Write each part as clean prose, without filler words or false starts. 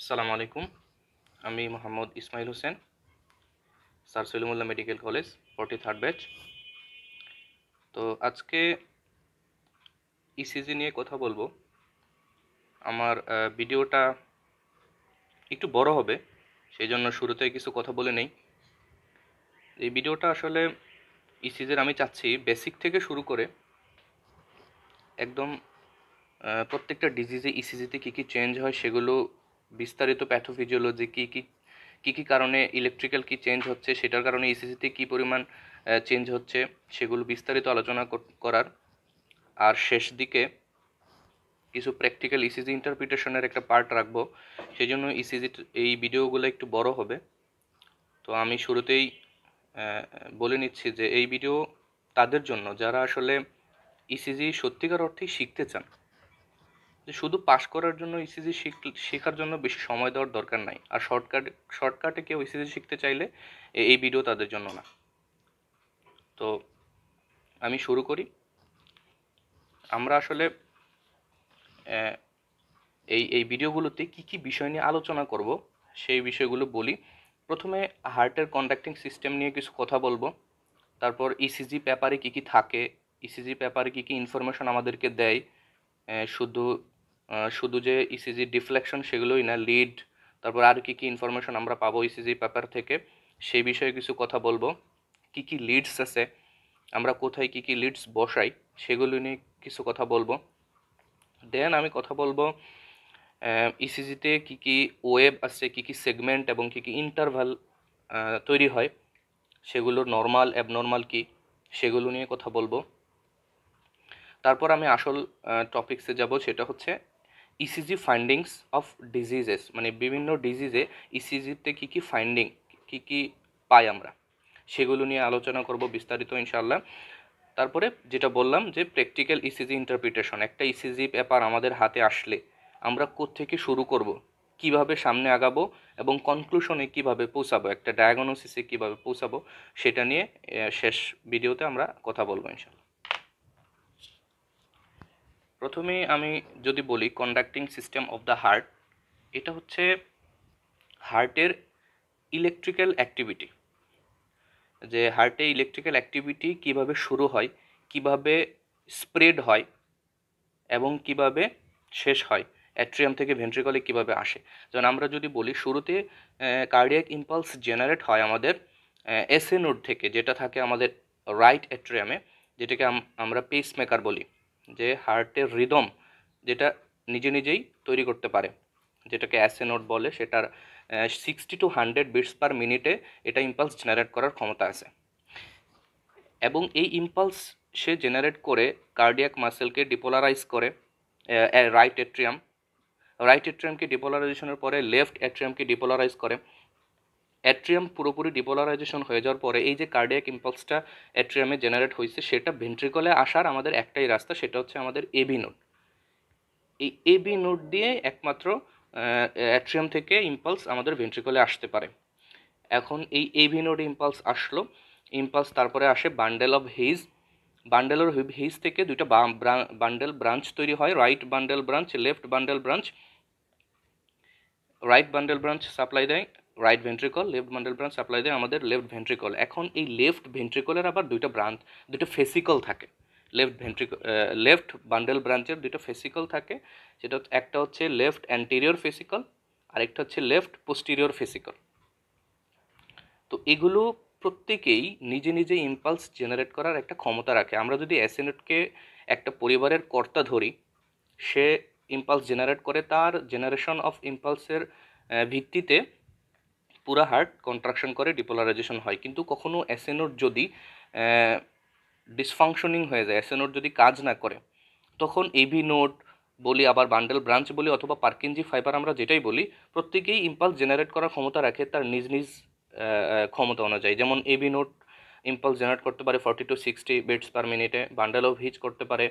আসসালামু আলাইকুম। আমি Mohammad Ismail Hossain, sir Salimullah medical college 43rd batch. তো আজকে ইসিজি নিয়ে কথা বলবো। আমার ভিডিওটা একটু বড় হবে, সেই জন্য শুরুতে কিছু কথা বলে নেই। এই ভিডিওটা আসলে ইসিজির আমি চাচ্ছি বেসিক থেকে শুরু করে একদম প্রত্যেকটা ডিজিজে ইসিজিতে কী কী চেঞ্জ হয় সেগুলো, বিস্তারিত প্যাথোফিজিওলজি কী কারণে ইলেকট্রিক্যাল কী চেঞ্জ হচ্ছে, সেটার কারণে ইসিজিতে কী পরিমাণ চেঞ্জ হচ্ছে সেগুলো বিস্তারিত আলোচনা করার। আর শেষ দিকে কিছু প্র্যাকটিক্যাল ইসিজি ইন্টারপ্রিটেশনের একটা পার্ট রাখবো, সেই জন্য ইসিজি এই ভিডিওগুলো একটু বড় হবে। তো আমি শুরুতেই বলে নিচ্ছি যে এই ভিডিও তাদের জন্য যারা আসলে ইসিজি সত্যিকার অর্থেই শিখতে চান, যে শুধু পাস করার জন্য ইসিজি শেখার জন্য বেশি সময় দেওয়ার দরকার নাই। আর শর্টকাটে কেউ ইসিজি শিখতে চাইলে এই ভিডিও তাদের জন্য না। তো আমি শুরু করি। আমরা আসলে এই ভিডিওগুলোতে কি বিষয় নিয়ে আলোচনা করব সেই বিষয়গুলো বলি। প্রথমে হার্টের কন্ডাক্টিং সিস্টেম নিয়ে কিছু কথা বলবো। তারপর ইসিজি পেপারে কি থাকে, ইসিজি পেপারে কি ইনফরমেশন আমাদেরকে দেয়, শুধু শুধু যে ইসিজি ডিফ্লেকশন সেগুলোই না, লিড, তারপর আর কি ইনফরমেশন আমরা পাবো ইসিজি পেপার থেকে সেই বিষয়ে কিছু কথা বলবো। কি লিডস আছে, আমরা কোথায় কি লিডস বসাই সেগুলো নিয়ে কিছু কথা বলবো। দেন আমি কথা বলবো ইসিজিতে কি ওয়েব আছে, কি সেগমেন্ট এবং কি ইন্টারভাল তৈরি হয়, সেগুলোর নর্মাল অ্যাবনর্মাল কি সেগুলো নিয়ে কথা বলবো। তারপর আমি আসল টপিকসে যাব, সেটা হচ্ছে ইসিজি ফাইন্ডিংস অফ ডিজিজেস, মানে বিভিন্ন ডিজিজে ইসিজিতে কি ফাইন্ডিং কি পাই আমরা, সেগুলো নিয়ে আলোচনা করব বিস্তারিত ইনশাআল্লাহ। তারপরে যেটা বললাম যে প্র্যাকটিক্যাল ইসিজি ইন্টারপ্রিটেশন, একটা ইসিজি পেপার আমাদের হাতে আসলে আমরা কোত্থেকে শুরু করব, কিভাবে সামনে আগাবো এবং কনক্লুশনে কিভাবে পৌঁছাবো, একটা ডায়াগনোসিসে কিভাবে পৌঁছাবো, সেটা নিয়ে শেষ ভিডিওতে আমরা কথা বলবো ইনশাআল্লাহ। প্রথমে আমি যদি বলি conducting system of the heart, এটা হচ্ছে হার্টের ইলেকট্রিক্যাল অ্যাক্টিভিটি, যে হার্টে ইলেকট্রিক্যাল অ্যাক্টিভিটি কিভাবে শুরু হয়, কিভাবে স্প্রেড হয় এবং কিভাবে শেষ হয়, অ্যাট্রিয়াম থেকে ভেন্ট্রিকলে কিভাবে আসে। যেমন আমরা যদি বলি শুরুতে কার্ডিয়াক ইম্পালস জেনারেট হয় আমাদের এসএ নোড থেকে, যেটা থাকে আমাদের রাইট অ্যাট্রিয়ামে, যেটাকে আমরা পেসমেকার বলি, যে হার্টের রিদম যেটা নিজেই তৈরি করতে পারে, যেটাকে এসএ নোড বলে, সেটার 60 to 100 বিটস পার মিনিটে এটা ইম্পালস জেনারেট করার ক্ষমতা আছে। এবং এই ইম্পালস সে জেনারেট করে কার্ডিয়াক মাসেলকে ডিপোলারাইজ করে রাইট অ্যাট্রিয়ামকে ডিপোলারাইজেশনের পরে লেফট অ্যাট্রিয়ামকে ডিপোলারাইজ করে। অ্যাট্রিয়াম পুরোপুরি ডিপোলারাইজেশন হয়ে যাওয়ার পরে এই যে কার্ডিয়াক ইম্পালসটা অ্যাট্রিয়ামে জেনারেট হয়েছে, সেটা ভেন্ট্রিকলে আসার আমাদের একটাই রাস্তা, সেটা হচ্ছে আমাদের এবি নোড। এই এবি নোড দিয়ে একমাত্র অ্যাট্রিয়াম থেকে ইম্পালস আমাদের ভেন্ট্রিকলে আসতে পারে। এখন এই এবি নোড ইম্পালস আসলো, ইম্পালস তারপরে আসে বান্ডেল অফ হেইজ থেকে দুইটা বান্ডেল ব্রাঞ্চ তৈরি হয়, right bundle branch, left bundle branch. Right bundle branch supply দেয় right ventricle, left bundle branch supply দেয় আমাদের লেফট ভেন্ট্রিকল। এখন এই লেফট ভেন্ট্রিকলের আবার দুটো ফেসিকল থাকে। লেফট বান্ডেল ব্রাঞ্চের দুটো ফেসিকল থাকে, যেটা একটা হচ্ছে লেফট অ্যান্টেরিয়র ফেসিকল, আরেকটা হচ্ছে লেফট পোস্টিরিয়র ফেসিকল। তো এগুলো প্রত্যেকেই নিজে ইম্পালস জেনারেট করার একটা ক্ষমতা রাখে। আমরা যদি অ্যাসেনেটকে একটা পরিবারের কর্তা ধরি, সে ইম্পালস জেনারেট করে, তার জেনারেশন অফ ইম্পালসের ভিত্তিতে পুরা হার্ট কন্ট্রাকশন করে ডিপোলারাইজেশন হয়। কিন্তু কখনো অ্যাসেনোড যদি ডিসফাংশনিং হয়ে যায়, অ্যাসেনোড যদি কাজ না করে, তখন এবি নোড বলি, আবার বান্ডেল ব্রাঞ্চ বলি, অথবা পার্কিনজি ফাইবার আমরা যেটাই বলি, প্রত্যেকেই ইম্পালস জেনারেট করার ক্ষমতা রাখে তার নিজ ক্ষমতা অনুযায়ী। যেমন এবি নোড ইম্পালস জেনারেট করতে পারে 40 to 60 বিটস পার মিনিটে, বান্ডেল অফ হিচ করতে পারে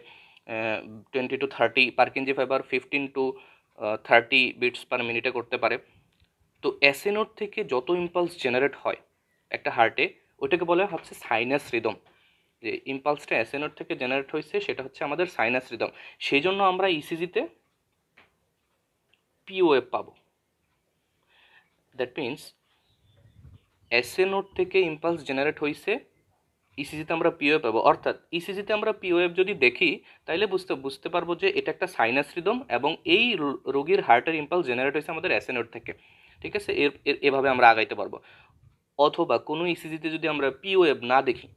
20 to 30, Purkinje fibre 15 to 30 beats per মিনিটে করতে পারে। তো এসএ নোড থেকে যত ইম্পালস জেনারেট হয় একটা হার্টে, ওইটাকে বলা হচ্ছে সাইনাস রিদম। যে ইম্পালসটা এসএ নোড থেকে জেনারেট হয়েছে সেটা হচ্ছে আমাদের সাইনাস রিদম। সেই জন্য আমরা ইসিজিতে পি ওয়েভ পাবো। দ্যাট মিনস এসএ নোড থেকে ইম্পালস জেনারেট হয়েছে, ইসিজিতে আমরা পি ওয়েভ পাবো। অর্থাৎ ইসিজিতে আমরা পি ওয়েভ যদি দেখি তাইলে বুঝতে পারবো যে এটা একটা সাইনাস রিদম এবং এই রোগীর হার্টের ইম্পালস জেনারেট হয়েছে আমাদের এসএ নোড থেকে। ঠিক আছে, এভাবে আমরা আগাইতে পারবো। অথবা কোনো ইসিজিতে যদি আমরা পি ওয়েভ না দেখি,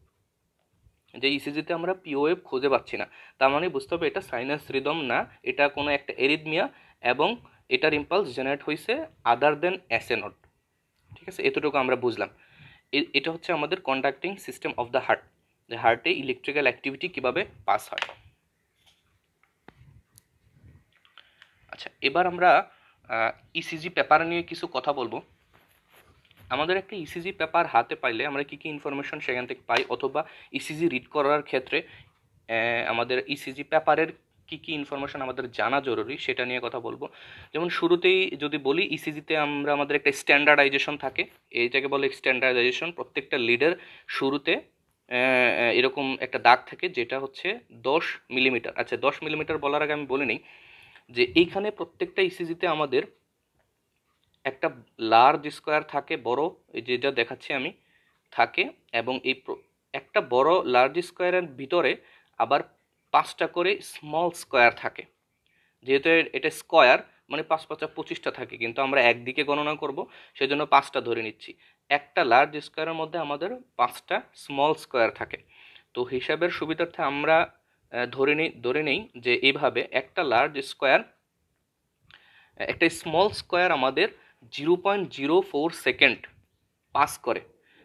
যে ইসিজিতে আমরা পি ওয়েভ খুঁজে পাচ্ছি না, তার মানে বুঝতে হবে এটা সাইনাস রিদম না, এটা কোনো একটা এরিথমিয়া এবং এটার ইম্পালস জেনারেট হয়েছে আদার দেন এসএ নোড। ঠিক আছে, এতটুকু আমরা বুঝলাম। এটা হচ্ছে আমাদের conducting system of the heart, যে হার্টে ইলেকট্রিক্যাল অ্যাক্টিভিটি কিভাবে পাস হয়। আচ্ছা, এবার আমরা ইসিজি পেপার নিয়ে কিছু কথা বলবো। আমাদের একটা ইসিজি পেপার হাতে পাইলে আমরা কি কি ইনফরমেশন সেখান থেকে পাই, অথবা ইসিজি রিড করার ক্ষেত্রে আমাদের ইসিজি পেপারের কি কি ইনফরমেশন আমাদের জানা জরুরি সেটা নিয়ে কথা বলবো। যেমন শুরুতেই যদি বলি, ইসিজিতে আমাদের একটা স্ট্যান্ডার্ডাইজেশন থাকে, এইটাকে বলে স্ট্যান্ডার্ডাইজেশন। প্রত্যেকটা লিডের শুরুতে এরকম একটা দাগ থাকে যেটা হচ্ছে 10 মিলিমিটার। আচ্ছা, 10 মিলিমিটার বলার আগে আমি বলে নিই যে এইখানে প্রত্যেকটা ইসিজিতে আমাদের একটা লার্জ স্কোয়ার থাকে, বড়, এই যেটা দেখাচ্ছি আমি, থাকে, এবং এই একটা বড় লার্জ স্কোয়ারের ভিতরে আবার 5টা করে স্মল স্কোয়ার থাকে। যেহেতু এটা স্কোয়ার মানে 5 5 25টা থাকে, কিন্তু আমরা একদিকে গণনা করব সেজন্য 5টা ধরে নিচ্ছি। একটা লার্জ স্কোয়ারের মধ্যে আমাদের 5টা স্মল স্কোয়ার থাকে। তো হিসাবের সুবিধার্থে আমরা ধরে নেই যে এইভাবে একটা লার্জ স্কোয়ার, একটা স্মল স্কোয়ার আমাদের 0.04 সেকেন্ড পাস করে।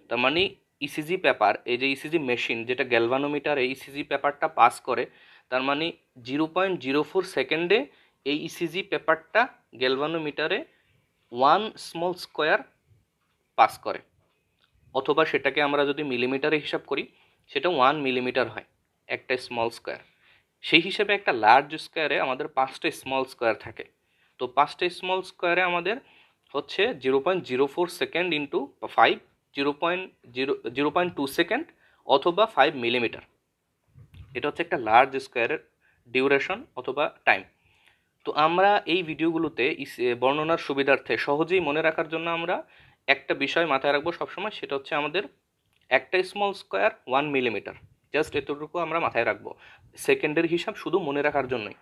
তার মানে ইসিজি পেপার, এই যে ইসিজি মেশিন যেটা গ্যালভানোমিটারে ইসিজি পেপারটা পাস করে, তার মানে 0.04 সেকেন্ডে এই ইসিজি পেপারটা গ্যালভানোমিটারে 1 স্মল স্কোয়ার পাস করে। অথবা সেটাকে আমরা যদি মিলিমিটারে হিসাব করি, সেটা 1 মিলিমিটার হয় একটা স্মল স্কোয়ার। সেই হিসেবে একটা লার্জ স্কোয়ারে আমাদের 5টা স্মল স্কোয়ার থাকে। তো 5টা স্মল স্কোয়ারে আমাদের হচ্ছে 0.04 সেকেন্ড ইন্টু 5, 0.2 সেকেন্ড অথবা 5 মিলিমিটার। এটা হচ্ছে একটা লার্জ স্কোয়ারের ডিউরেশন অথবা টাইম। তো আমরা এই ভিডিওগুলোতে বর্ণনার সুবিধার্থে সহজেই মনে রাখার জন্য আমরা একটা বিষয় মাথায় রাখবো সবসময়, সেটা হচ্ছে আমাদের একটা স্মল স্কোয়ার 1 মিলিমিটার। জাস্ট এতটুকু আমরা মাথায় রাখবো, সেকেন্ডের হিসাব শুধু মনে রাখার জন্যই।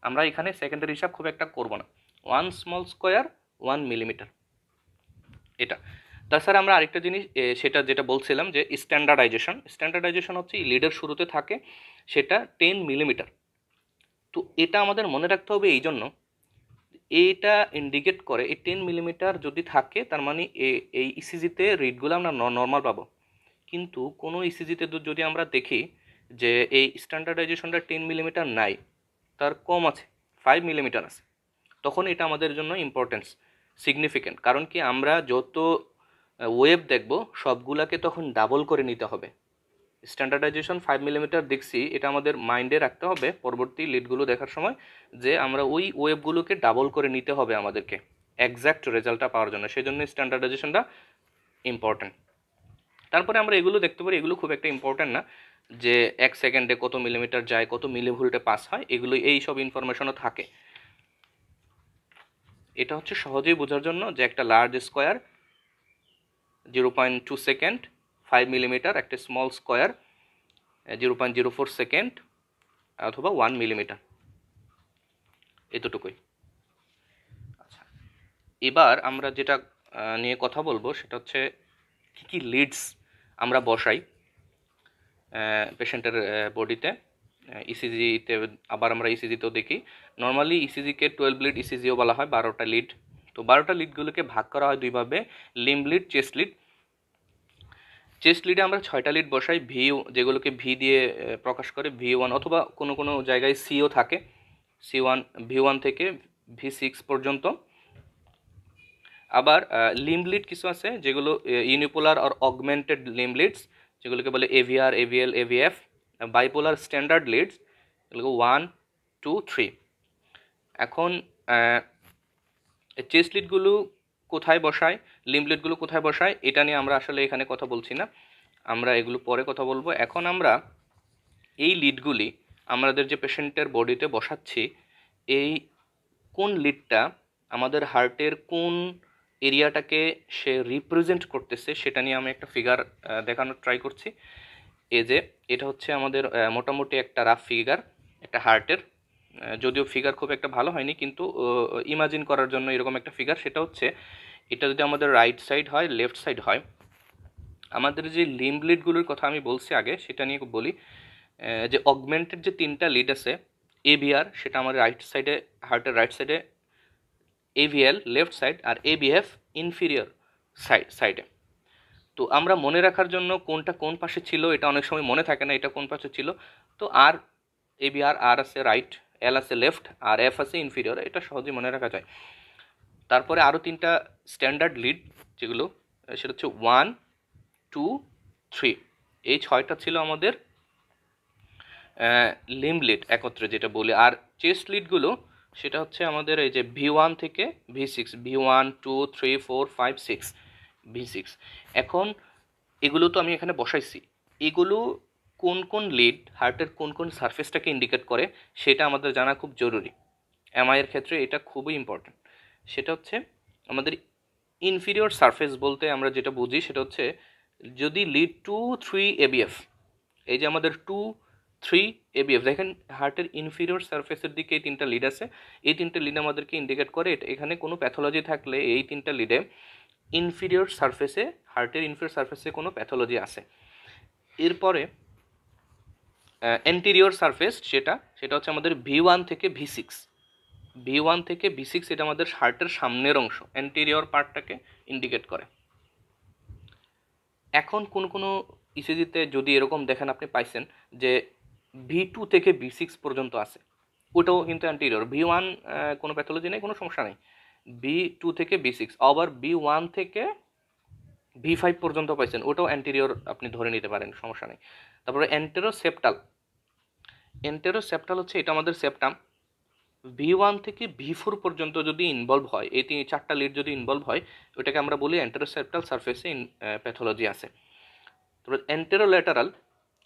আমরা এখানে সেকেন্ডের হিসাব খুব একটা করব না। 1 স্মল স্কোয়ার 1 মিলিমিটার এটা। তাছাড়া আমরা আরেকটা জিনিস, সেটা যেটা বলছিলাম যে স্ট্যান্ডার্ডাইজেশন হচ্ছে লিডের শুরুতে থাকে, সেটা 10 মিলিমিটার। তো এটা আমাদের মনে রাখতে হবে এই জন্য, এটা ইন্ডিকেট করে এই 10 মিলিমিটার যদি থাকে তার মানে এই ইসিজিতে রিডগুলো আমরা নর্মাল পাবো। কিন্তু কোনো ইসিজিতে যদি আমরা দেখি যে এই স্ট্যান্ডার্ডাইজেশনটা 10 মিলিমিটার নাই, তার কম আছে, 5 মিলিমিটার আছে, তখন এটা আমাদের জন্য ইম্পর্টেন্স সিগনিফিক্যান্ট। কারণ কি, আমরা যত ওয়েভ দেখব সবগুলাকে তখন ডাবল করে নিতে হবে। স্ট্যান্ডার্ডাইজেশন 5 মিলিমিটার দেখছি, এটা আমাদের মাইন্ডে রাখতে হবে পরবর্তী লিডগুলো দেখার সময়, যে আমরা ওই ওয়েভগুলোকে ডাবল করে নিতে হবে আমাদেরকে এক্স্যাক্ট রেজাল্টটা পাওয়ার জন্য। সেই জন্য স্ট্যান্ডার্ডাইজেশনটা ইম্পর্টেন্ট। তারপরে আমরা এগুলো দেখতে পারি, এগুলো খুব একটা ইম্পর্টেন্ট না, যে 1 সেকেন্ডে কত মিলিমিটার যায়, কত মিলিভোল্টে পাস হয়, এগুলো এই সব ইনফরমেশনও থাকে। এটা হচ্ছে সহজেই বোঝার জন্য যে একটা লার্জ স্কোয়ার 0.2 সেকেন্ড, 5 মিলিমিটার, একটা স্মল স্কোয়ার 0.04 সেকেন্ড অথবা 1 মিলিমিটার, এতটুকুই। আচ্ছা, এবার আমরা যেটা নিয়ে কথা বলবো সেটা হচ্ছে কী কী লিডস আমরা বসাই পেশেন্টের বডিতে, ইসিজিতে। আবার আমরা ইসিজিতেও দেখি, নর্মালি ইসিজিকে 12 লিড ইসিজিও বলা হয়, 12টা লিড। তো 12টা লিডগুলোকে ভাগ করা হয় দুইভাবে, limb lead, chest lead. Chest লিডে আমরা 6টা লিড বসাই, যেগুলোকে ভি দিয়ে প্রকাশ করে, V1 অথবা কোনো কোনো জায়গায় সিও থাকে, V1 থেকে V6 পর্যন্ত। আবার লিম্ব লিড কিছু আছে যেগুলো ইউনিপোলার আর অগমেন্টেড লিম্ব লিডস, যেগুলোকে বলে AVR, AVL, AVF। Bipolar standard leads, এগুলো 1, 2, 3। এখন চেস্ট লিডগুলো কোথায় বসায়, লিম্ব লিডগুলো কোথায় বসায়, এটা নিয়ে আমরা আসলে এখানে কথা বলছি না, আমরা এগুলো পরে কথা বলবো। এখন আমরা এই লিডগুলি আমাদের যে পেশেন্টের বডিতে বসাচ্ছি, এই কোন লিডটা আমাদের হার্টের কোন এরিয়াটাকে সে রিপ্রেজেন্ট করতেছে সেটা নিয়ে আমি একটা ফিগার দেখানোর ট্রাই করছি। এই যে এটা হচ্ছে আমাদের মোটামুটি একটা রাফ ফিগার একটা হার্টের, যদিও ফিগার খুব একটা ভালো হয়নি, কিন্তু ইমাজিন করার জন্য এরকম একটা ফিগার। সেটা হচ্ছে এটা যদি আমাদের রাইট সাইড হয়, লেফট সাইড হয়, আমাদের যে লিম্ব লিডগুলোর কথা আমি বলছি আগে সেটা নিয়ে বলি। যে অগমেন্টেড যে 3টা লিড আছে, এভিআর সেটা আমার রাইট সাইডে, হার্টের রাইট সাইডে, এভিএল লেফট সাইড, আর এবিএফ ইনফিরিয়র সাইডে। তো আমরা মনে রাখার জন্য কোনটা কোন পাশে ছিল এটা অনেক সময় মনে থাকে না, এটা কোন পাশে ছিল। তো আর এবিআর, আর আছে রাইট, এল আছে লেফট, আর এফ আছে ইনফিরিয়র, এটা সহজেই মনে রাখা যায়। তারপরে আরও 3টা স্ট্যান্ডার্ড লিড যেগুলো, সেটা হচ্ছে 1, 2, 3, এই 6টা ছিল আমাদের লিম্ব লিড একত্রে যেটা বলি। আর চেস্ট লিডগুলো সেটা হচ্ছে আমাদের এই যে V1 থেকে V6, V1, 2, 3, 4, 5, 6, V6। এখন এগুলো তো আমি এখানে বসাইছি, এগুলো কোন কোন লিড হার্টের কোন কোন সারফেসটাকে ইন্ডিকেট করে সেটা আমাদের জানা খুব জরুরি। এমআই এর ক্ষেত্রে এটা খুবই ইম্পর্টেন্ট। সেটা হচ্ছে আমাদের ইনফিরিয়র সারফেস বলতে আমরা যেটা বুঝি সেটা হচ্ছে যদি লিড 2, 3 এবিএফ, এই যে আমাদের 2, 3 এবিএফ, দেখেন হার্টের ইনফিরিয়র সারফেসের দিকে এই 3টা লিড আছে, এই 3টা লিড আমাদেরকে ইন্ডিকেট করে এখানে কোনো প্যাথোলজি থাকলে এই 3টা লিডে ইনফিরিয়র সারফেসে, হার্টের ইনফিরিয়র সারফেসে কোনো প্যাথোলজি আছে। এরপরে অ্যান্টেরিয়র সারফেস সেটা হচ্ছে আমাদের V1 থেকে V6, V1 থেকে V6 এটা আমাদের হার্টের সামনের অংশ, অ্যান্টেরিয়র পার্টটাকে ইন্ডিকেট করে। এখন কোনো ইসিজিতে যদি এরকম দেখেন আপনি পাইছেন যে V2 থেকে V6 পর্যন্ত আছে, ওটাও কিন্তু অ্যান্টেরিয়র। V1 কোনো প্যাথোলজি নেই, কোনো সমস্যা নেই। V2 থেকে V6, আবার V1 থেকে V5 পর্যন্ত পাইছেন, ওটাও অ্যান্টেরিয়র আপনি ধরে নিতে পারেন, সমস্যা নেই। তারপরে এন্টেরোসেপ্টাল হচ্ছে এটা আমাদের সেপ্টাম। V1 থেকে V4 পর্যন্ত যদি ইনভলভ হয়, এই 4টা লিড যদি ইনভলভ হয়, ওটাকে আমরা বলি এন্টেরোসেপ্টাল সারফেসে প্যাথোলজি আছে। তারপরে এন্টেরোল্যাটারাল,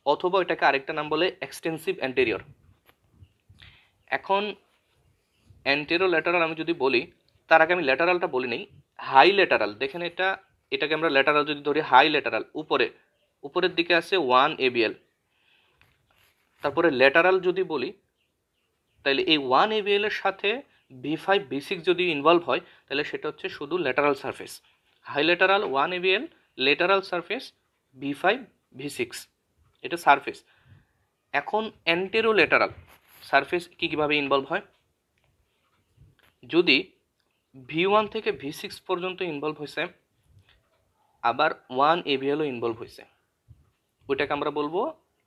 অথবা এটাকে আরেকটা নাম বলে এক্সটেন্সিভ অ্যান্টেরিয়র। এখন অ্যান্টেরোল্যাটারাল আমি যদি বলি, তার আগে আমি ল্যাটারালটা বলি নেই। হাই ল্যাটারাল, দেখেন এটাকে আমরা ল্যাটারাল যদি ধরি, হাই ল্যাটারাল উপরের দিকে আছে 1 ABL। তারপরে ল্যাটারাল যদি বলি, তাহলে এই 1 ABL এর সাথে V5, V6 যদি ইনভলভ হয় তাহলে সেটা হচ্ছে শুধু lateral surface. High lateral 1 ABL, lateral surface V5, V6, এটা সারফেস। এখন অ্যান্টেরোল্যাটারাল সারফেস কীভাবে ইনভলভ হয়, যদি V1 থেকে V6 পর্যন্ত ইনভলভ হয়েছে, আবার 1 ABLও ইনভলভ হয়েছে, ওইটাকে আমরা বলবো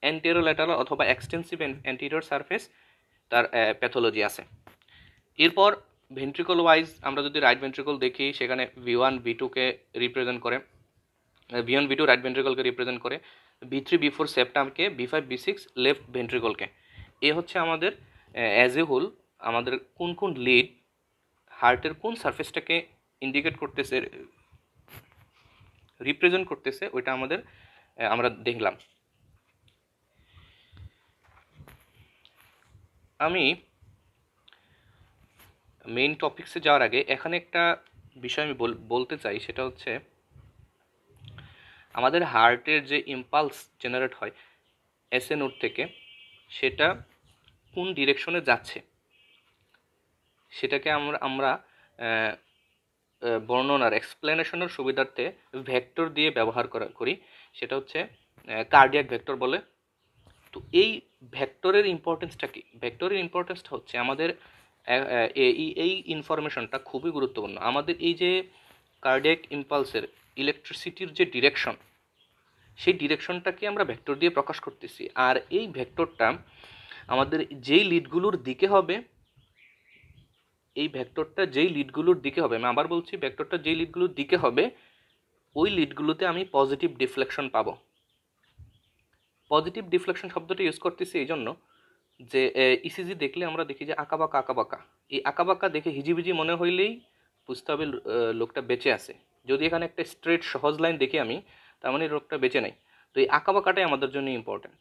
অ্যান্টেরোল্যাটারাল অথবা এক্সটেন্সিভ অ্যান্টেরিয়র সারফেস, তার প্যাথোলজি আছে। এরপর ভেন্ট্রিকল ওয়াইজ আমরা যদি রাইট ভেন্ট্রিকল দেখি, সেখানে V1, V2কে রিপ্রেজেন্ট করে, V1, V2 রাইট ভেন্ট্রিকলকে রিপ্রেজেন্ট করে, V3, V4 সেপ্টামকে, V5, V6 left ভেন্ট্রিকলকে। এ হচ্ছে আমাদের অ্যাজ এ হোল আমাদের কোন কোন লিড হার্টের কোন সারফেসটাকে ইন্ডিকেট করতেছে, রিপ্রেজেন্ট করতেছে, ওইটা আমরা দেখলাম। আমি মেইন টপিক্সে যাওয়ার আগে এখানে একটা বিষয় আমি বলতে চাই, সেটা হচ্ছে আমাদের হার্টের যে ইম্পালস জেনারেট হয় এসএ নোড থেকে, সেটা কোন ডিরেকশনে যাচ্ছে সেটাকে আমরা বর্ণনার এক্সপ্লেনেশনের সুবিধার্থে ভেক্টর দিয়ে ব্যবহার করি, সেটা হচ্ছে কার্ডিয়াক ভেক্টর বলে। তো এই ভেক্টরের ইম্পর্টেন্সটা কি? ভেক্টরের ইম্পর্টেন্সটা হচ্ছে আমাদের এই ইনফরমেশনটা খুবই গুরুত্বপূর্ণ। আমাদের এই যে কার্ডিয়াক ইম্পালসের ইলেকট্রিসিটির যে ডিরেকশন, সেই ডিরেকশনটাকে আমরা ভেক্টর দিয়ে প্রকাশ করতেছি। আর এই ভেক্টরটা আমাদের যেই লিডগুলোর দিকে হবে, এই ভেক্টরটা যেই লিডগুলোর দিকে হবে, আমি আবার বলছি, ভেক্টরটা যেই লিডগুলোর দিকে হবে ওই লিডগুলোতে আমি পজিটিভ ডিফ্লেকশন পাবো। পজিটিভ ডিফ্লেকশন শব্দটা ইউজ করতেছি এই জন্য যে ইসিজি দেখলে আমরা দেখি যে আঁকাবাঁকা, এই আঁকাবাঁকা দেখে হিজিবিজি মনে হইলেই বুঝতে হবে লোকটা বেঁচে আছে। যদি এখানে একটা স্ট্রেট সহজ লাইন দেখি আমি, তার মানে লোকটা বেঁচে নাই। তো এই আঁকাবাঁকাটাই আমাদের জন্য ইম্পর্টেন্ট।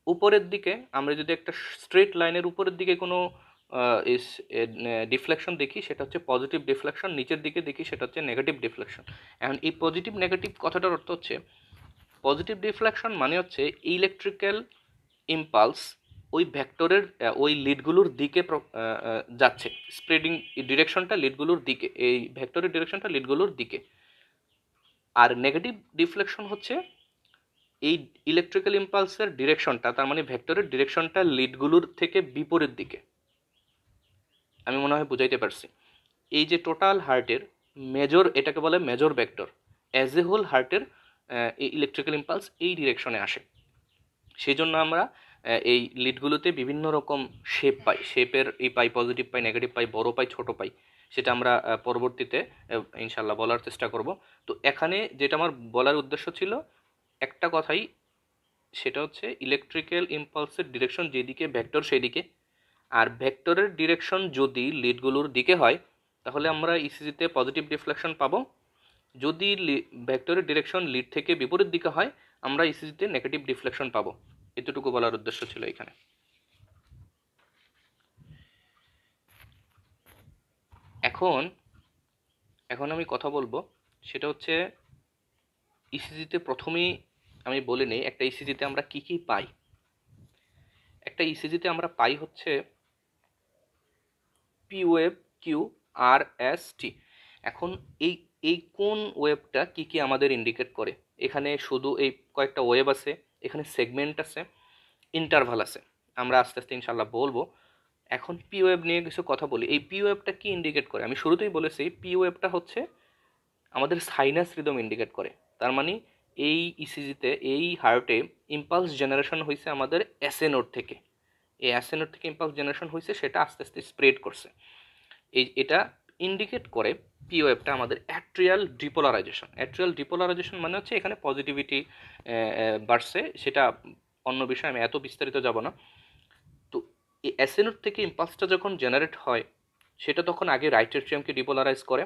উপরের দিকে আমরা যদি একটা স্ট্রেট লাইনের উপরের দিকে কোনো ইস ডিফ্লেকশন দেখি সেটা হচ্ছে পজিটিভ ডিফ্লেকশন, নিচের দিকে দেখি সেটা হচ্ছে নেগেটিভ ডিফ্লেকশন। এখন এই পজিটিভ নেগেটিভ কথাটার অর্থ হচ্ছে, পজিটিভ ডিফ্লেকশন মানে হচ্ছে ইলেকট্রিক্যাল ইম্পালস ওই ভেক্টরের ওই লিডগুলোর দিকে যাচ্ছে, স্প্রেডিং ডিরেকশনটা লিডগুলোর দিকে, এই ভেক্টরের ডিরেকশনটা লিডগুলোর দিকে। আর নেগেটিভ ডিফ্লেকশন হচ্ছে এই ইলেকট্রিক্যাল ইম্পালসের ডিরেকশনটা, তার মানে ভেক্টরের ডিরেকশনটা লিডগুলোর থেকে বিপরীত দিকে। আমি মনে হয় বুঝাইতে পারছি। এই যে টোটাল হার্টের মেজর, এটাকে বলে major vector, as a whole হার্টের ইলেকট্রিক্যাল ইম্পালস এই ডিরেকশনে আসে। সেই জন্য আমরা এই লিডগুলোতে বিভিন্ন রকম শেপ পাই, শেপের এই পাই, পজিটিভ পাই, নেগেটিভ পাই, বড় পাই, ছোট পাই, সেটা আমরা পরবর্তীতে ইনশাল্লাহ বলার চেষ্টা করব। তো এখানে যেটা আমার বলার উদ্দেশ্য ছিল একটা কথাই, সেটা হচ্ছে ইলেকট্রিক্যাল ইম্পালসের ডিরেকশন যেদিকে ভেক্টর সেদিকে, আর ভেক্টরের ডিরেকশন যদি লিডগুলোর দিকে হয় তাহলে আমরা ইসিজিতে পজিটিভ ডিফ্লেকশন পাবো। যদি ভেক্টরের ডিরেকশন লিড থেকে বিপরীত দিকে হয় আমরা ইসিজিতে নেগেটিভ ডিফ্লেকশন পাবো। এতটুকু বলার উদ্দেশ্য ছিল এখানে। এখন এখন আমি কথা বলবো সেটা হচ্ছে ইসিজিতে প্রথমেই আমি বলে নেই একটা ইসিজিতে আমরা কি কি পাই। একটা ইসিজিতে আমরা পাই হচ্ছে পি ওয়েভ, কিউ, আর, এস, টি। এখন এই এই কোন ওয়েভটা কি কি আমাদের ইন্ডিকেট করে, এখানে শুধু এই কয়েকটা ওয়েভ আছে, এখানে সেগমেন্ট আছে, ইন্টারভাল আছে, আমরা আস্তে আস্তে ইনশাল্লাহ বলবো। এখন পি ওয়েভ নিয়ে কিছু কথা বলি। এই পি ওয়েভটা কি ইন্ডিকেট করে? আমি শুরুতেই বলেছি পি ওয়েভটা হচ্ছে আমাদের সাইনাস রিদম ইন্ডিকেট করে। তার মানে এই ইসিজিতে, এই হার্টে ইম্পালস জেনারেশন হয়েছে আমাদের এসএ নোড থেকে, এই এসএ নোড থেকে ইম্পালস জেনারেশন হয়েছে, সেটা আস্তে আস্তে স্প্রেড করছে। এটা ইন্ডিকেট করে পি ওয়েভটা আমাদের অ্যাট্রিয়াল ডিপোলারাইজেশন। অ্যাট্রিয়াল ডিপোলারাইজেশন মানে হচ্ছে এখানে পজিটিভিটি বাড়ছে, সেটা অন্য বিষয়, আমি এত বিস্তারিত যাব না। তো এই এসএ নোড থেকে ইম্পালসটা যখন জেনারেট হয় সেটা তখন আগে রাইট এট্রিয়ামকে ডিপোলারাইজ করে,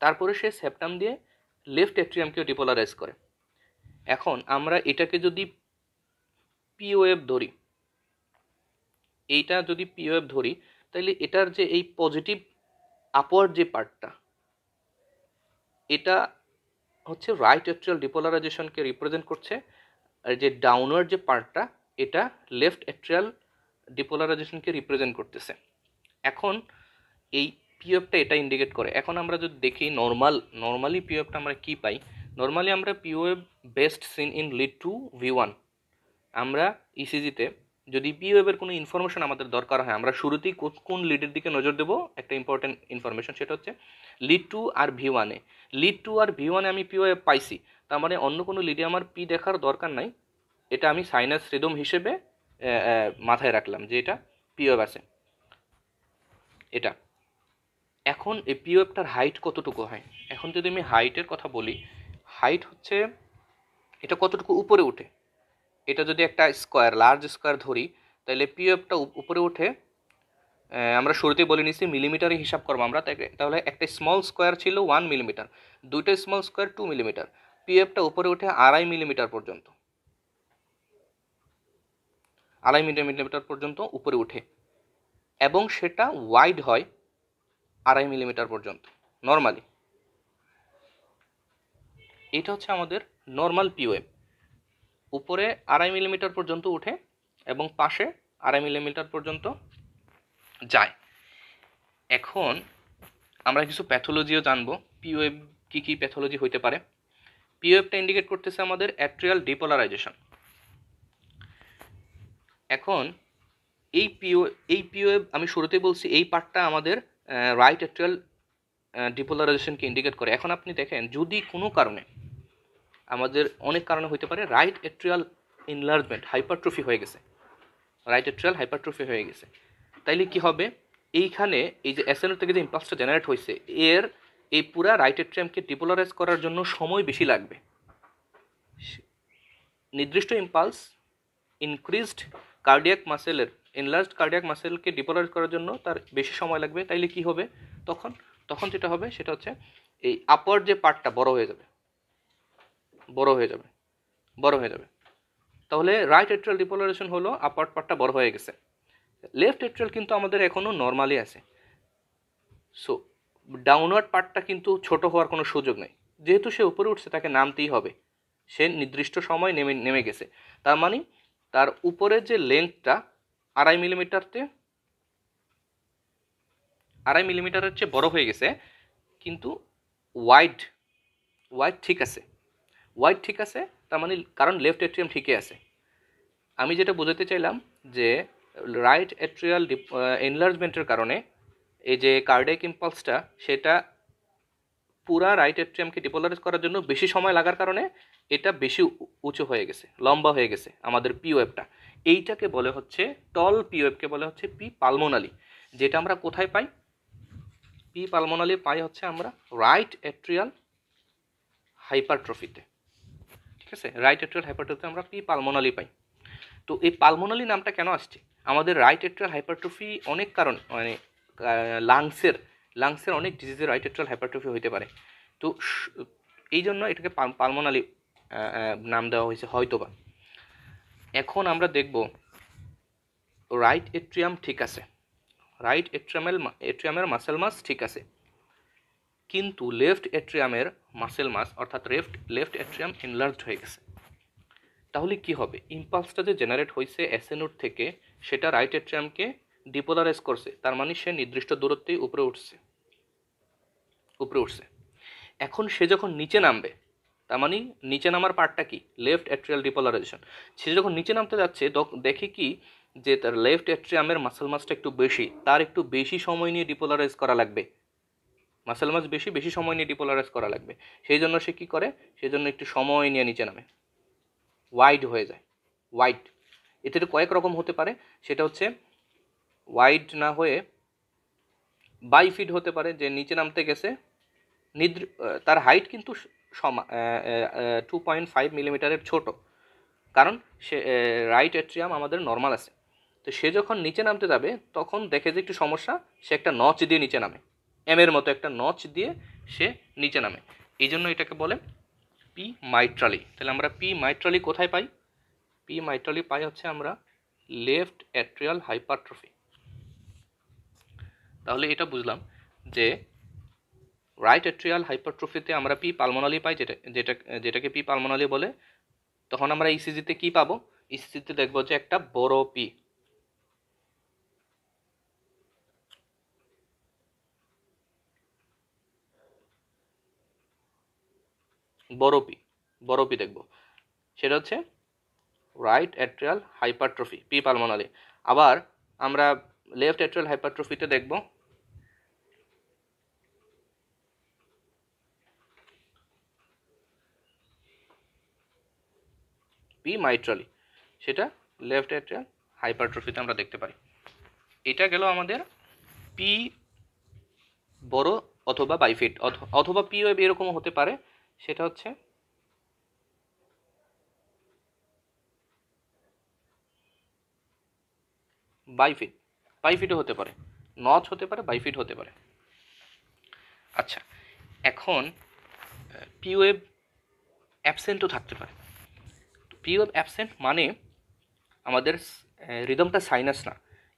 তারপরে সে সেপ্টাম দিয়ে লেফট এট্রিয়ামকেও ডিপোলারাইজ করে। এখন আমরা এটাকে যদি পি ওয়েভ ধরি, এইটা যদি পি ওয়েভ ধরি তাহলে এটার যে এই পজিটিভ আপওয়ার্ড যে পার্টটা, এটা হচ্ছে রাইট এট্রিয়াল ডিপোলারাইজেশনকে রিপ্রেজেন্ট করছে, আর যে ডাউনওয়ার্ড যে পার্টটা এটা লেফট এট্রিয়াল ডিপোলারাইজেশনকে রিপ্রেজেন্ট করতেছে। এখন এই পিওএফটা এটা ইন্ডিকেট করে। এখন আমরা যদি দেখি নর্মালি পিওএফটা আমরা কি পাই, নর্মালি আমরা POF best seen in lead to V1। আমরা ইসিজিতে যদি পিওএফের কোনো ইনফরমেশন আমাদের দরকার হয় আমরা শুরুতেই কোন লিডের দিকে নজর দেবো, একটা ইম্পর্টেন্ট ইনফরমেশন, সেটা হচ্ছে লিড টু আর V1-এ। লিড টু আর V1-এ আমি পিওএফ পাইছি, তার মানে অন্য কোনো লিডে আমার পি দেখার দরকার নাই, এটা আমি সাইনাস রিদম হিসেবে মাথায় রাখলাম যে এটা পিওএফ আছে এটা। এখন এই পিওএফটার হাইট কতটুকু হয়, এখন যদি আমি হাইটের কথা বলি, হাইট হচ্ছে এটা কতটুকু উপরে উঠে। এটা যদি একটা স্কোয়ার, লার্জ স্কোয়ার ধরি তাহলে পিওএফটা উপরে উঠে, আমরা শুরুতেই বলে নিছি মিলিমিটারে হিসাব করবো আমরা, তাহলে একটা স্মল স্কোয়ার ছিল 1 মিলিমিটার, দুইটা স্মল স্কোয়ার 2 মিলিমিটার, পিওএফটা উপরে উঠে 2.5 মিলিমিটার পর্যন্ত, 2.5 মিলিমিটার পর্যন্ত উপরে উঠে, এবং সেটা ওয়াইড হয় 2.5 মিলিমিটার পর্যন্ত নর্মালি। এটা হচ্ছে আমাদের নর্মাল পিওএফ, উপরে 2.5 মিলিমিটার পর্যন্ত উঠে এবং পাশে 2.5 মিলিমিটার পর্যন্ত যায়। এখন আমরা কিছু প্যাথোলজিও জানবো, পিওএফ কী কী প্যাথোলজি হইতে পারে। পিওএফটা ইন্ডিকেট করতেছে আমাদের অ্যাট্রিয়াল ডিপোলারাইজেশন। এখন এই পিওএফ আমি শুরুতেই বলছি এই পার্টটা আমাদের রাইট অ্যাট্রিয়াল ডিপোলারাইজেশনকে ইন্ডিকেট করে। এখন আপনি দেখেন যদি কোনো কারণে, আমাদের অনেক কারণে হইতে পারে, রাইট অ্যাট্রিয়াল ইনলার্জমেন্ট, হাইপারট্রফি হয়ে গেছে, রাইট অ্যাট্রিয়াল হাইপারট্রফি হয়ে গেছে, তাইলে কি হবে, এইখানে এই যে এসএনও থেকে যে ইম্পালসটা জেনারেট হয়েছে এর এই পুরা রাইট অ্যাট্রিয়ামকে ডিপোলারাইজ করার জন্য সময় বেশি লাগবে। নির্দিষ্ট ইম্পালস ইনক্রিজড কার্ডিয়াক মাসেলের, এনলার্জড কার্ডিয়াক মাসেলকে ডিপোলারাইজ করার জন্য তার বেশি সময় লাগবে। তাইলে কি হবে, তখন যেটা হবে সেটা হচ্ছে এই আপওয়ার্ড যে পার্টটা বড় হয়ে যাবে। তাহলে রাইট অ্যাট্রিয়াল ডিপোলারাইজেশন হলো আপওয়ার্ড পার্টটা বড় হয়ে গেছে। লেফট এট্রিয়াল কিন্তু আমাদের এখনও নর্মালি আছে। সো ডাউনওয়ার্ড পার্টটা কিন্তু ছোট হওয়ার কোনো সুযোগ নেই, যেহেতু সে উপরে উঠছে তাকে নামতেই হবে, সে নির্দিষ্ট সময় নেমে গেছে, তার মানে তার উপরের যে লেন্থটা 2.5 মিলিমিটারের চেয়ে বড় হয়ে গেছে, কিন্তু ওয়াইড ঠিক আছে, তার মানে কারণ লেফট এট্রিয়াম ঠিকই আছে। আমি যেটা বোঝাতে চাইলাম যে রাইট এট্রিয়াল এনলার্জমেন্টের কারণে এই যে কার্ডিয়াক ইম্পালসটা সেটা পুরা রাইট এট্রিয়ামকে ডিপোলারাইজ করার জন্য বেশি সময় লাগার কারণে এটা বেশি উঁচু হয়ে গেছে, লম্বা হয়ে গেছে আমাদের পি ওয়েভটা। এইটাকে বলে হচ্ছে টল পি ওয়েভকে বলে হচ্ছে পি পালমোনালি, যেটা আমরা কোথায় পাই? পি পালমোনালি পাই হচ্ছে আমরা রাইট এট্রিয়াল হাইপারট্রফিতে। ঠিক আছে, রাইট এট্রিয়াল হাইপারট্রফিতে আমরা পি পালমোনালি পাই। তো এই পালমোনালি নামটা কেন আসছে? আমাদের রাইট এট্রিয়াল হাইপারট্রফি অনেক কারণ, মানে লাংসের অনেক ডিজিজের রাইট এট্রিয়াল হাইপারট্রফি হইতে পারে। তো এই জন্য এটাকে পালমোনালি নাম দেওয়া হয়েছে হয়তোবা। এখন আমরা দেখব রাইট এট্রিয়াম ঠিক আছে, রাইট এট্রিয়ামের মাসেল মাস ঠিক আছে, কিন্তু লেফট এট্রিয়ামের মাসেল মাস অর্থাৎ লেফট এট্রিয়াম এনলার্জড হয়ে গেছে। তাহলে কি হবে? ইম্পালসটা যে জেনারেট হয়েছে এসএ নোড থেকে সেটা রাইট এট্রিয়ামকে ডিপোলারাইজ করছে, তার মানে সে নির্দিষ্ট দূরত্বেই উপরে উঠছে। এখন সে যখন নিচে নামবে, তার মানে নিচে নামার পার্টটা কি? Left atrial depolarisation. সে যখন নিচে নামতে যাচ্ছে দেখে কি যে তার লেফট এট্রিয়ামের মাসেল মাসটা একটু বেশি, তার একটু বেশি সময় নিয়ে ডিপোলারাইজ করা লাগবে, মাসেল মাস বেশি সময় নিয়ে ডিপোলারাইজ করা লাগবে। সেই জন্য সে কি করে? সেজন্য একটু সময় নিয়ে নিচে নামে, ওয়াইড হয়ে যায়। ওয়াইড এতে কয়েক রকম হতে পারে, সেটা হচ্ছে ওয়াইড না হয়ে বাইফিড হতে পারে, যে নিচে নামতে গেছে তার হাইট কিন্তু 2.5 মিলিমিটারের ছোট, কারণ সে রাইট এট্রিয়াম আমাদের নর্মাল আছে। তো সে যখন নিচে নামতে যাবে তখন দেখে যে একটু সমস্যা, সে একটা নচ দিয়ে নিচে নামে, এর মতো একটা নচ দিয়ে সে নিচে নামে। এই জন্য এটাকে বলে পি মাইট্রালি। তাহলে আমরা পি মাইট্রালি কোথায় পাই? পি মাইট্রালি পাই হচ্ছে আমরা লেফট এট্রিয়াল হাইপারট্রফি। তাহলে এটা বুঝলাম যে রাইট এট্রিয়াল হাইপারট্রফিতে আমরা পি পালমোনালি পাই, যেটাকে পি পালমোনালি বলে। তখন আমরা ইসিজিতে কি পাবো? ইসিজিতে দেখবো যে একটা বড় পি, বড় পি দেখবো, সেটা হচ্ছে রাইট এট্রিয়াল হাইপারট্রফি, পি পালমোনালি। আবার আমরা লেফট এট্রিয়াল হাইপারট্রফিতে দেখব পি মাইট্রালি, সেটা লেফট এট্রিয়াল হাইপারট্রফিতে আমরা দেখতে পাই। এটা গেল আমাদের পি বড় অথবা বাইফিট, অথবা পি ওয়েভ এরকমও হতে পারে, সেটা হচ্ছে বাইফিটও হতে পারে, নচ হতে পারে, বাইফিট হতে পারে। আচ্ছা, এখন পি ওয়েভ অ্যাবসেন্টও থাকতে পারে। পি ওয়েভ অ্যাবসেন্ট মানে আমাদের রিদমটা সাইনাস না,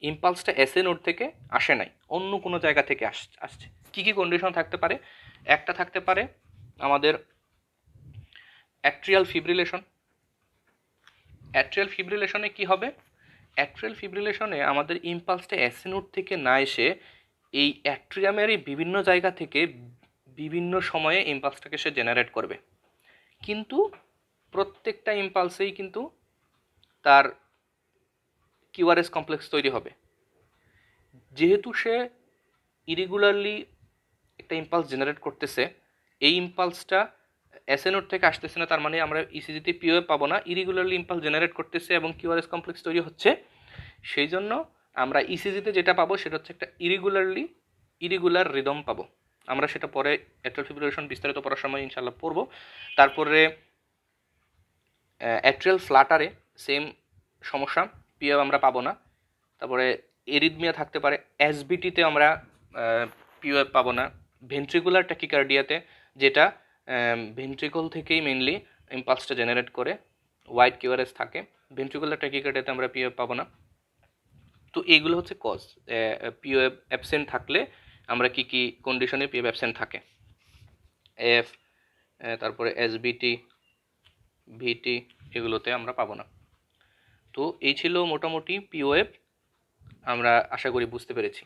ইম্পালসটা এসএ নোড থেকে আসে নাই, অন্য কোনো জায়গা থেকে আসছে। কী কী কন্ডিশন থাকতে পারে? একটা থাকতে পারে আমাদের অ্যাট্রিয়াল ফিব্রিলেশন। অ্যাট্রিয়াল ফিব্রিলেশনে কি হবে? অ্যাট্রিয়াল ফিব্রিলেশনে আমাদের ইম্পালসটা এসএ নোড থেকে না এসে এই অ্যাট্রিয়ামেরই বিভিন্ন জায়গা থেকে বিভিন্ন সময়ে ইম্পালসটাকে সে জেনারেট করবে, কিন্তু প্রত্যেকটা ইম্পালসেই কিন্তু তার কিউআরএস কমপ্লেক্স তৈরি হবে। যেহেতু সে ইরেগুলারলি একটা ইম্পালস জেনারেট করতেছে, এই ইম্পালসটা এসএ নোড থেকে আসতেছে না, তার মানে আমরা ইসিজিতে পিওয়ে পাবো না, ইরেগুলারলি ইম্পালস জেনারেট করতেছে এবং কিউআরএস কমপ্লেক্স তৈরি হচ্ছে। সেই জন্য আমরা ইসিজিতে যেটা পাবো সেটা হচ্ছে একটা ইরেগুলার রিদম পাবো। আমরা সেটা পরে অ্যাট্রিয়াল ফিব্রিলেশন বিস্তারিত পড়ার সময় ইনশাল্লাহ পড়বো। তারপরে অ্যাট্রিয়াল ফ্লাটারে সেম সমস্যা, পিওয়ে আমরা পাবো না। তারপরে এরিথমিয়া থাকতে পারে, এসবিটিতে আমরা পিওয়ে পাবো না। ভেন্ট্রিকুলার ট্যাকিকার্ডিয়াতে, যেটা ভেন্ট্রিকল থেকেই মেনলি ইম্পালসটা জেনারেট করে, ওয়াইড কিউআরএস থাকে, ভেন্ট্রিকুলার ট্যাকিকার্ডিয়াতে আমরা পিওয়ে পাবো না। তো তো এইগুলো হচ্ছে কজ। পিওএফ অ্যাবসেন্ট থাকলে আমরা কি কি কন্ডিশনে পিওএফ অ্যাবসেন্ট থাকে, এফ, তারপরে এসবিটি, ভিটি, এগুলোতে আমরা পাবো না। তো এই ছিল মোটামুটি পিওএফ, আমরা আশা করি বুঝতে পেরেছি।